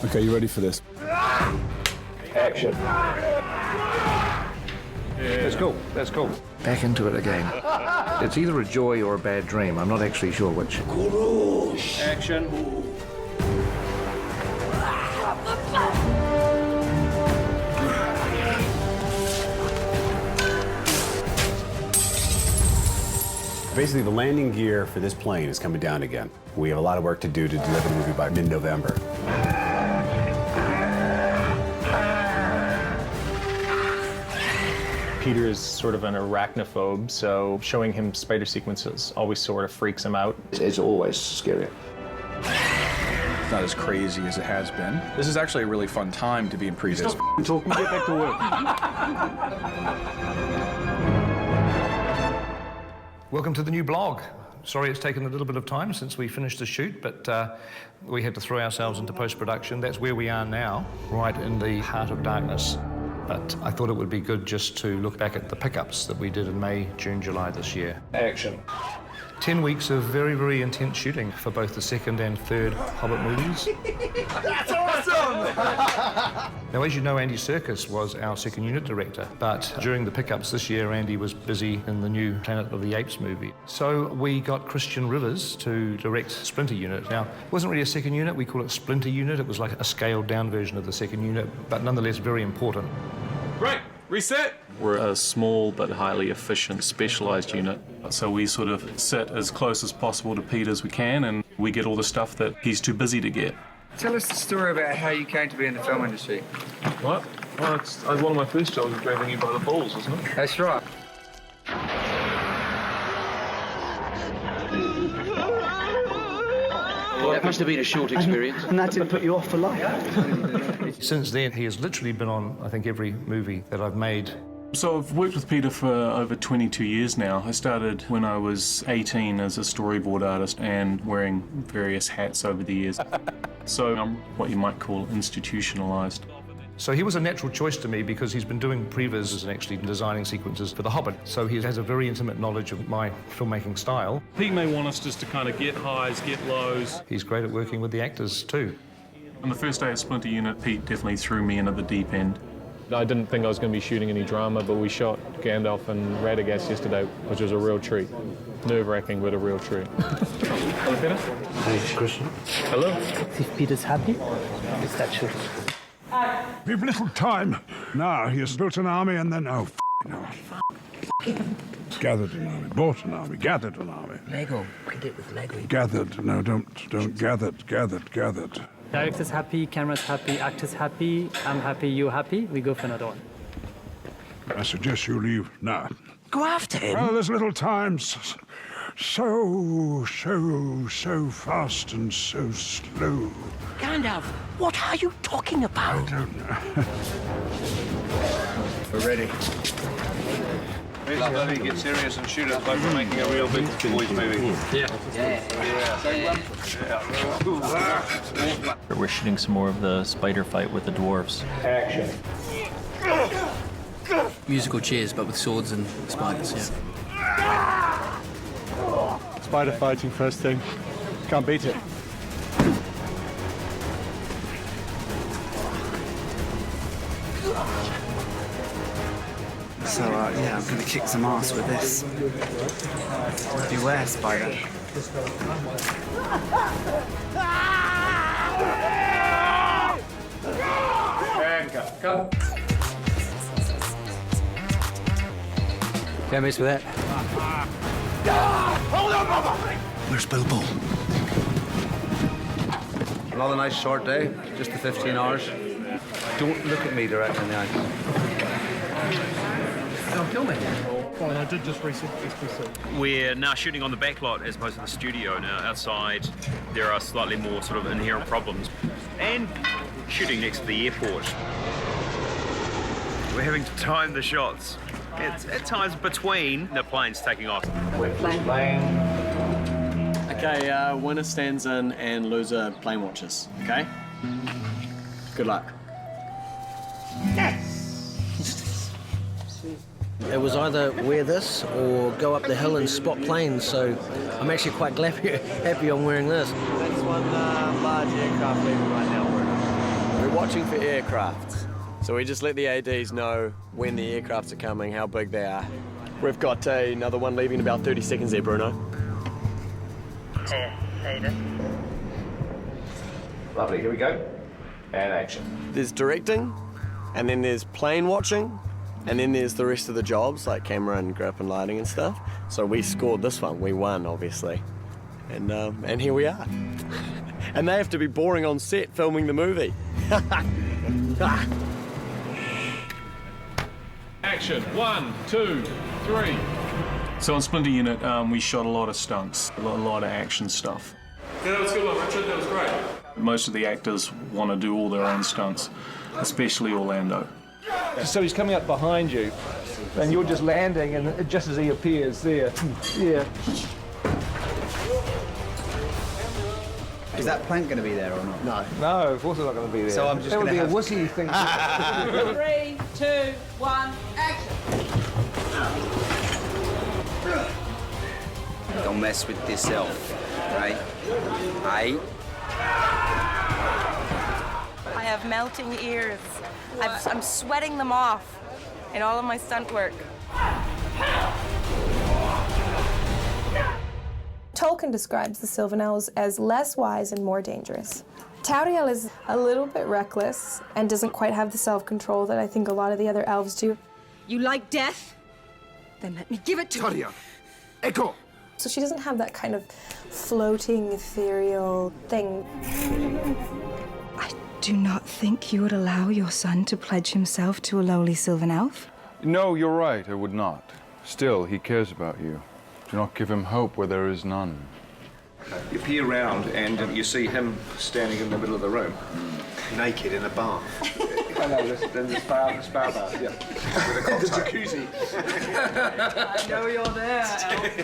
Okay, you ready for this? Action. Let's go, let's go. Back into it again. It's either a joy or a bad dream. I'm not actually sure which. Action. Basically, the landing gear for this plane is coming down again. We have a lot of work to do to deliver the movie by mid-November. Peter is sort of an arachnophobe, so showing him spider sequences always sort of freaks him out. It's always scary. It's not as crazy as it has been. This is actually a really fun time to be in pre-vis. Stop talking, get back to work. Welcome to the new blog. Sorry it's taken a little bit of time since we finished the shoot, but we had to throw ourselves into post-production. That's where we are now, right in the heart of darkness. But I thought it would be good just to look back at the pickups that we did in May, June, July this year. Action. 10 weeks of very, very intense shooting for both the second and third Hobbit movies. That's awesome! Now, as you know, Andy Serkis was our second unit director, but during the pickups this year, Andy was busy in the new Planet of the Apes movie. So we got Christian Rivers to direct Splinter unit. Now, it wasn't really a second unit, we call it Splinter unit. It was like a scaled down version of the second unit, but nonetheless very important. Right, reset. We're a small but highly efficient specialised unit, so we sort of sit as close as possible to Pete as we can, and we get all the stuff that he's too busy to get. Tell us the story about how you came to be in the film industry. What? Well, it's one of my first jobs was grabbing you by the balls, isn't it? That's right. That must have been a short experience. And that didn't put you off for life. Since then, he has literally been on, I think, every movie that I've made. So I've worked with Peter for over 22 years now. I started when I was 18 as a storyboard artist and wearing various hats over the years. So I'm what you might call institutionalised. So he was a natural choice to me because he's been doing previs and actually designing sequences for The Hobbit. So he has a very intimate knowledge of my filmmaking style. Pete may want us just to kind of get highs, get lows. He's great at working with the actors too. On the first day of Splinter Unit, Pete definitely threw me into the deep end. I didn't think I was going to be shooting any drama, but we shot Gandalf and Radagast yesterday, which was a real treat. Nerve-wracking, but a real treat. Hello, Peter. Hey, Christian. Hello. If Peter's happy, is that true? We've little time. Now, he has built an army and then, no. Gathered an army, bought an army, gathered an army. Lego. We did it with Lego. Gathered, no, don't gathered. Director's happy, camera's happy, actor's happy, I'm happy, you're happy, we go for another one. I suggest you leave now. Go after him? Well, there's little time. So fast and so slow. Gandalf, what are you talking about? I don't know. We're ready. Let me get serious and shoot it like we're making a real big boys movie. We're shooting some more of the spider fight with the dwarves. Action. Musical chairs, but with swords and spiders, yeah. Spider fighting first thing. Can't beat it. So, yeah, I'm gonna kick some ass with this. Beware, spider. And cut. Can't miss with that. Where's Bilbo? Another nice short day, just the 15 hours. Don't look at me directly in the eye. Don't kill me. We're now shooting on the back lot as opposed to the studio. Now outside there are slightly more sort of inherent problems. And shooting next to the airport. We're having to time the shots. It's at times between the planes taking off. Okay, winner stands in and loser plane watches, okay? Good luck. It was either wear this or go up the hill and spot planes, so I'm actually quite happy I'm wearing this. That's one large aircraft leaving right now. We're watching for aircrafts. So we just let the ADs know when the aircrafts are coming, how big they are. We've got another one leaving in about 30 seconds there, Bruno. Hey, how you doing? Lovely, here we go. And action. There's directing, and then there's plane watching, and then there's the rest of the jobs, like camera and grip and lighting and stuff. So we scored this one. We won, obviously. And here we are. And they have to be boring on set filming the movie. Action. 1, 2, 3. So on Splinter Unit, we shot a lot of stunts, a lot of action stuff. Yeah, that was a good one, Richard. That was great. Most of the actors want to do all their own stunts, especially Orlando. So he's coming up behind you, and you're just landing, and just as he appears there, yeah. Is that plank going to be there or not? No. No, of course it's not going to be there. So I'm just that would gonna be have a wussy thing. 3, 2, 1, action! Don't mess with yourself, right? I have melting ears. I'm sweating them off in all of my stunt work. Tolkien describes the Sylvan Elves as less wise and more dangerous. Tauriel is a little bit reckless and doesn't quite have the self-control that I think a lot of the other elves do. You like death? Then let me give it to you. Tauriel, echo. So she doesn't have that kind of floating, ethereal thing. I do not think you would allow your son to pledge himself to a lowly Sylvan Elf. No, you're right, I would not. Still, he cares about you. Do not give him hope where there is none. You peer round and you see him standing in the middle of the room. Naked in a bath. I know, in the spa bath, yeah. With a cocktail. Jacuzzi. I know you're there,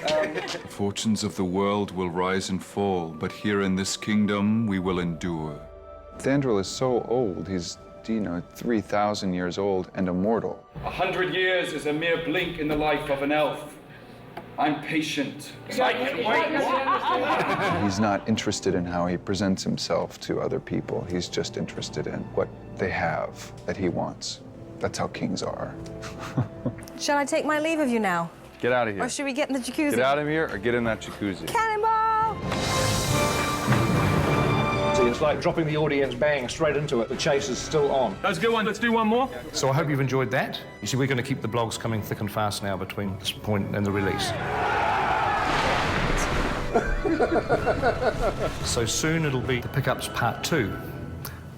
Elf. Fortunes of the world will rise and fall, but here in this kingdom we will endure. Thandril is so old, he's, 3,000 years old and immortal. 100 years is a mere blink in the life of an elf. I'm patient. I can wait. He's not interested in how he presents himself to other people. He's just interested in what they have that he wants. That's how kings are. Shall I take my leave of you now? Get out of here. Or should we get in the jacuzzi? Get out of here or get in that jacuzzi. Cannonball! See, it's like dropping the audience bang straight into it. The chase is still on. That was a good one. Let's do one more. So I hope you've enjoyed that. You see, we're going to keep the blogs coming thick and fast now between this point and the release. So soon it'll be the Pickups Part 2.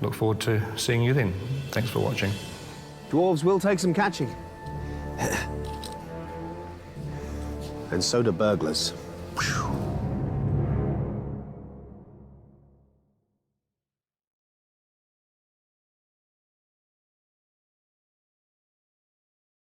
Look forward to seeing you then. Thanks for watching. Dwarves will take some catching. And so do burglars. Whew.